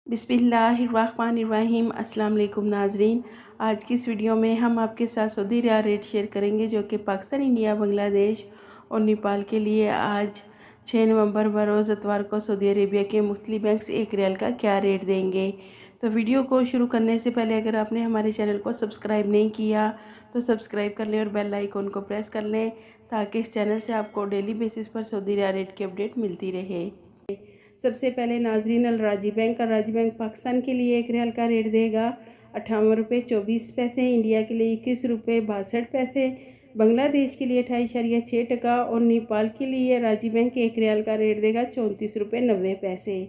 बिस्मिल्लाहिर्रहमानिर्रहीम। अस्सलाम वालेकुम नाजरीन। आज की इस वीडियो में हम आपके साथ सऊदी रियाल रेट शेयर करेंगे जो कि पाकिस्तान, इंडिया, बांग्लादेश और नेपाल के लिए आज 6 नवंबर बरोज़ इतवार को सऊदी अरेबिया के मुख्तलिफ बैंक्स 1 रियाल का क्या रेट देंगे। तो वीडियो को शुरू करने से पहले अगर आपने हमारे चैनल को सब्सक्राइब नहीं किया तो सब्सक्राइब कर लें और बेल आइकन को प्रेस कर लें ताकि इस चैनल से आपको डेली बेसिस पर सऊदी रियाल रेट की अपडेट मिलती रहे। सबसे पहले नाजरीन अल राजी बैंक पाकिस्तान के लिए 1 रियाल का रेट देगा 58 रुपये 24 पैसे, इंडिया के लिए 21 रुपये 62 पैसे, बांग्लादेश के लिए 28.6% और नेपाल के लिए राजी बैंक 1 रियाल का रेट देगा 34 रुपये 90 पैसे।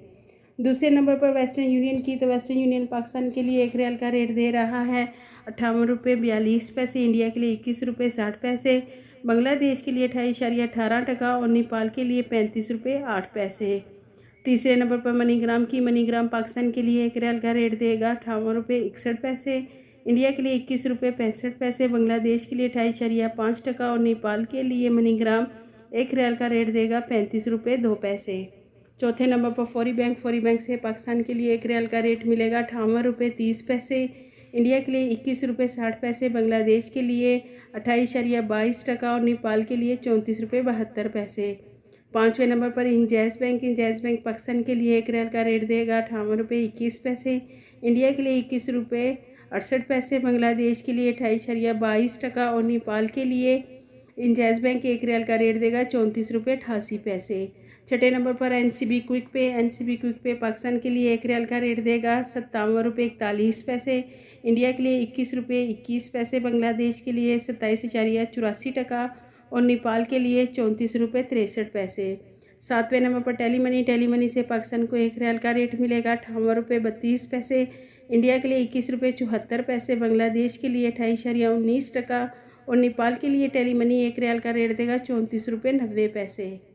दूसरे नंबर पर वेस्टर्न यूनियन की, तो वेस्टर्न यूनियन पाकिस्तान के लिए 1 रियाल का रेट दे रहा है 58 रुपये 42 पैसे, इंडिया के लिए 21 रुपये 60 पैसे, बांग्लादेश के लिए 28.18% और नेपाल के लिए 35 रुपये 8 पैसे। तीसरे नंबर पर मनीग्राम की, मनीग्राम पाकिस्तान के लिए 1 रियाल का रेट देगा 58 रुपये 61 पैसे, इंडिया के लिए 21 रुपये 65 पैसे, बांग्लादेश के लिए 28.5% और नेपाल के लिए मनीग्राम 1 रियाल का रेट देगा 35 रुपये 2 पैसे। चौथे नंबर पर फौरी बैंक से पाकिस्तान के लिए 1 रियाल का रेट मिलेगा 58 रुपये 30 पैसे, इंडिया के लिए 21 रुपये 60 पैसे, बांग्लादेश के लिए 28.22% और नेपाल के लिए 34 रुपये 72 पैसे। पाँचवें नंबर पर इंजैज़ बैंक पाकिस्तान के लिए 1 रियाल का रेट देगा 58 रुपये 21 पैसे, इंडिया के लिए 21 रुपये 68 पैसे, बांग्लादेश के लिए 28.22% और नेपाल के लिए इंजैज़ बैंक 1 रियाल का रेट देगा 34 रुपये 88 पैसे। छठे नंबर पर एनसीबी क्विक पे पाकिस्तान के लिए 1 रियाल का रेट देगा 57 रुपये 41 पैसे, इंडिया के लिए 21 रुपये 21 पैसे, बांग्लादेश के लिए 27.84% और नेपाल के लिए 34 रुपये 63 पैसे। सातवें नंबर पर टेलीमनी से पाकिस्तान को 1 रियाल का रेट मिलेगा 58 रुपये 32 पैसे, इंडिया के लिए 21 रुपये 74 पैसे, बांग्लादेश के लिए 28.19% और नेपाल के लिए टेलीमनी 1 रियाल का रेट देगा 34 रुपये 90 पैसे।